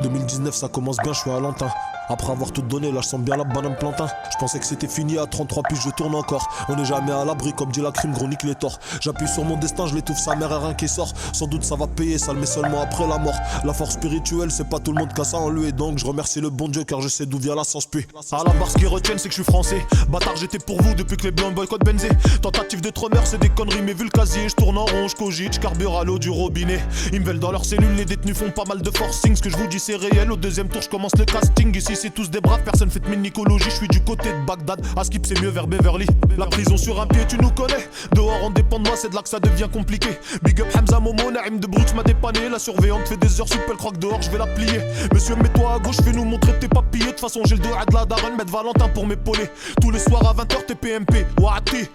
2019 ça commence bien, je suis à Lantin. Après avoir tout donné, là je sens bien la banane plantain. Je pensais que c'était fini, à 33 piges je tourne encore. On n'est jamais à l'abri, comme dit la crime, gros nique les torts. J'appuie sur mon destin, je l'étouffe, sa mère et rien qui sort. Sans doute ça va payer, ça le met seulement après la mort. La force spirituelle, c'est pas tout le monde qui a ça en lui. Et donc je remercie le bon Dieu car je sais d'où vient la science puis. À la barre ce qu'ils retiennent c'est que je suis français. Bâtard j'étais pour vous depuis que les blancs boycottent Benzé. Tentative de trôneur c'est des conneries mais vu le casier, je tourne en rond, je cogite, je carbure à l'eau du robinet. Ils me veulent dans leurs cellules, les détenus font pas mal de forcing. Ce que je vous dis c'est réel, au deuxième tour je commence le casting. Ici c'est tous des braves, personne fait de mynicologie, je suis du côté de Bagdad. À Skip c'est mieux vers Beverly. La prison sur un pied tu nous connais. Dehors on dépend de moi, c'est de là que ça devient compliqué. Big up Hamza Momo, Naïm de Brux m'a dépanné. La surveillante fait des heures sous elle croque dehors, je vais la plier. Monsieur mets-toi à gauche, fais-nous montrer tes papiers. De toute façon j'ai le dos à de la daronne, mettre Valentin pour m'épauler. Tous les soirs à 20h t'es PMP, Wahati.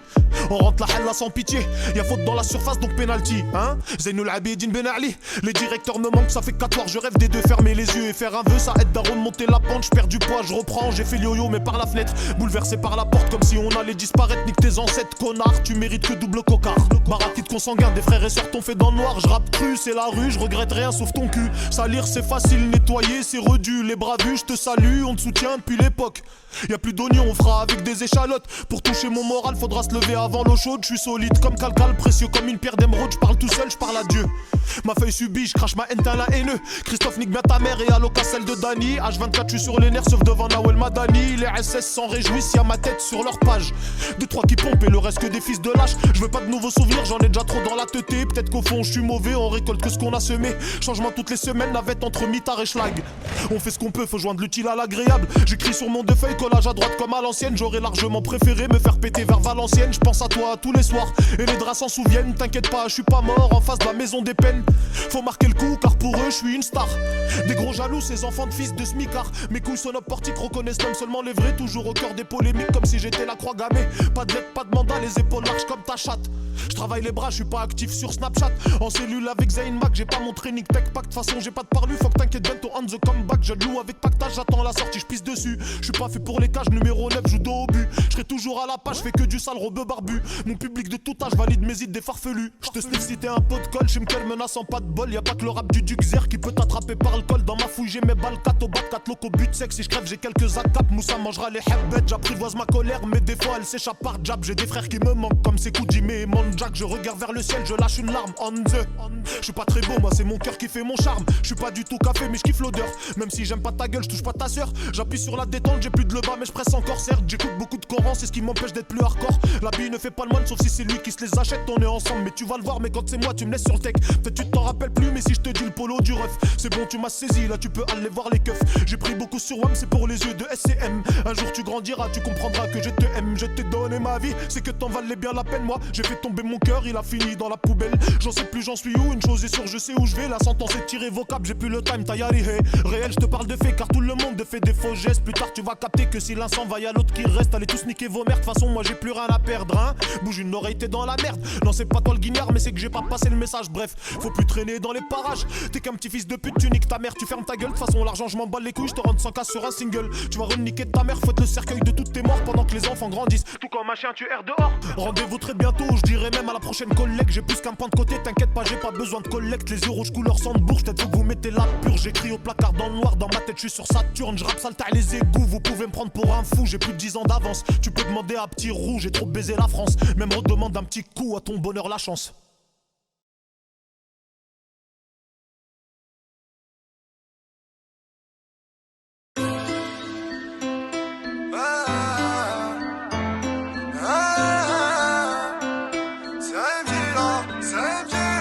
On rentre la hella sans pitié. Y'a faute dans la surface donc penalty, hein. Zainoul Abidine Ben Ali. Les directeurs me manquent, ça fait 4 heures, je rêve des deux. Fermer les yeux et faire un vœu, ça aide à remonter la pente. Je perds du poids, je reprends, j'ai fait le yo-yo mais par la fenêtre. Bouleversé par la porte comme si on allait disparaître. Nique tes ancêtres, connard, tu mérites que double cocard. Barakite consanguin, des frères et sœurs t'ont fait dans le noir. Je rappe cru, c'est la rue, je regrette rien sauf ton cul. Salir c'est facile, nettoyer c'est redu. Les bras vus, je te salue, on te soutient depuis l'époque. Y'a plus d'oignons, on fera avec des échalotes. Pour toucher mon moral, faudra se lever avant l'eau chaude. Je suis solide comme calcal, précieux comme une pierre d'émeraude. Je parle tout seul, je parle à Dieu. Ma feuille subit, je crache ma haine, t'as la haineux. Christophe nique bien ta mère et alloca celle de Dani. H24, je suis sur les nerfs sauf devant Nawel Madani. Les SS s'en réjouissent, y'a ma tête sur leur page. 2-3 qui pompent et le reste que des fils de lâche. Je veux pas de nouveaux souvenirs, j'en ai déjà trop dans la teuté. Peut-être qu'au fond je suis mauvais, on récolte que ce qu'on a semé. Changement toutes les semaines, navette entre mitard et schlag. On fait ce qu'on peut, faut joindre l'utile à l'agréable. J'écris sur mon deux feuilles, collage à droite comme à l'ancienne. J'aurais largement préféré me faire péter vers Valenciennes. Je pense à toi tous les soirs et les draps s'en souviennent. T'inquiète pas, je suis pas mort en face de la maison des peines. Faut marquer le coup car pour eux je suis une star. Des gros jaloux, ces enfants de fils de smicard. Mes couilles sonopes portiques reconnaissent même seulement les vrais. Toujours au cœur des polémiques comme si j'étais la croix gammée. Pas de lettres, pas de mandat, les épaules larges comme ta chatte. Je travaille les bras, je suis pas actif sur Snapchat. En cellule avec Zayn Mac, j'ai pas montré Nick Tech Pack. De toute façon j'ai pas de parlu, faut que t'inquiète bientôt on the comeback. Je loue avec pactage, j'attends la sortie, je pisse dessus. Je suis pas fait pour les cages, numéro 9, joue dos au but. Je serai toujours à la page, fais que du sale rebeu barbu. Mon public de tout âge valide mes idées des farfelus. Je te sniff si t'es un pot de colle, je me quelle menaçant pas de bol. Y'a pas que le rap du Duxer qui peut t'attraper par le col. Dans ma fouille j'ai mes balles 4 au bat 4 locaux but sec. Si je crève j'ai quelques acapes, Moussa mangera les hebbettes. J'apprivoise ma colère mais des fois elle s'échappe par jab. J'ai des frères qui me manquent comme c'est Kujime et Jack. Je regarde vers le ciel, je lâche une larme on the. Je suis pas très beau, moi c'est mon cœur qui fait mon charme. Je suis pas du tout café mais je kiffe l'odeur. Même si j'aime pas ta gueule, je touche pas ta sœur. J'appuie sur la détente, j'ai plus de le bas mais je presse encore. Certes j'écoute beaucoup de Coran, c'est ce qui m'empêche d'être plus hardcore. La bille ne fait pas le moine sauf si c'est lui qui se les achète. On est ensemble mais tu vas le voir, mais quand c'est moi tu me laisses sur le tech. Peut-être tu t'en rappelles plus mais si je te dis le polo du ref. C'est bon tu m'as saisi, là tu peux aller voir les keufs. J'ai pris beaucoup sur WAM, c'est pour les yeux de SCM. Un jour tu grandiras, tu comprendras que je te aime. Je t'ai donné ma vie, c'est que t'en valais bien la peine. Moi j'ai fait tomber mon cœur, il a fini dans la poubelle. J'en sais plus, j'en suis où, une chose est sûre, je sais où je vais. La sentence est irrévocable, j'ai plus le time, taillari hey. Réel, je te parle de faits car tout le monde fait des faux gestes. Plus tard tu vas capter que si l'un s'en va, y'a l'autre qui reste. Allez tous niquer vos mères, de toute façon moi j'ai plus rien à perdre hein. Bouge une oreille, t'es dans la merde. Non c'est pas toi le guignard mais c'est que j'ai pas passé le message. Bref, faut plus traîner dans les parages. T'es qu'un petit fils de pute, tu niques ta mère, tu fermes ta gueule. De toute façon l'argent je m'en bats les couilles, je te rends 100K sur un single. Tu vas reniquer ta mère, fouette le cercueil de toutes tes morts pendant que les enfants grandissent. Tout comme un chien tu erres dehors. Rendez-vous très bientôt, je dirais même à la prochaine collecte. J'ai plus qu'un point de côté, t'inquiète pas, j'ai pas besoin de collecte. Les yeux rouges couleur sang de bourge, peut-être que vous mettez la purge. J'écris au placard dans le noir, dans ma tête je suis sur Saturne. Je rappe sale taille les égouts, vous pouvez me prendre pour un fou. J'ai plus de 10 ans d'avance, tu peux demander à petit roux. J'ai trop baisé la France, même redemande un petit coup à ton bonheur la chance.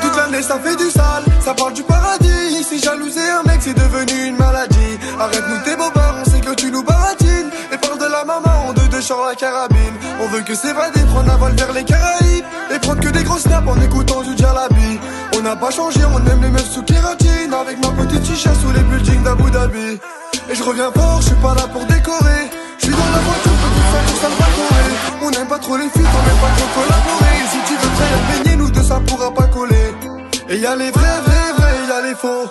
Toute l'année ça fait du sale, ça parle du paradis. C'est jalouser un mec, c'est devenu une maladie. Arrête-nous tes bobards, on sait que tu nous baratines. Et parle de la maman, en deux chants la carabine. On veut que s'évader, prendre un vol vers les Caraïbes. Et prendre que des gros snaps en écoutant du Jalabi. On n'a pas changé, on aime les meufs sous kératine. Avec ma petite chicha sous les buildings d'Abu Dhabi. Et je reviens fort, je suis pas là pour décorer. Je suis dans la voiture, petit frère pour Salvatore. On n'aime pas trop les filles, on n'aime pas trop collaborer. Et si tu veux te faire baigner, nous deux ça pourra pas coller. Et y'a les vrais, y'a les faux.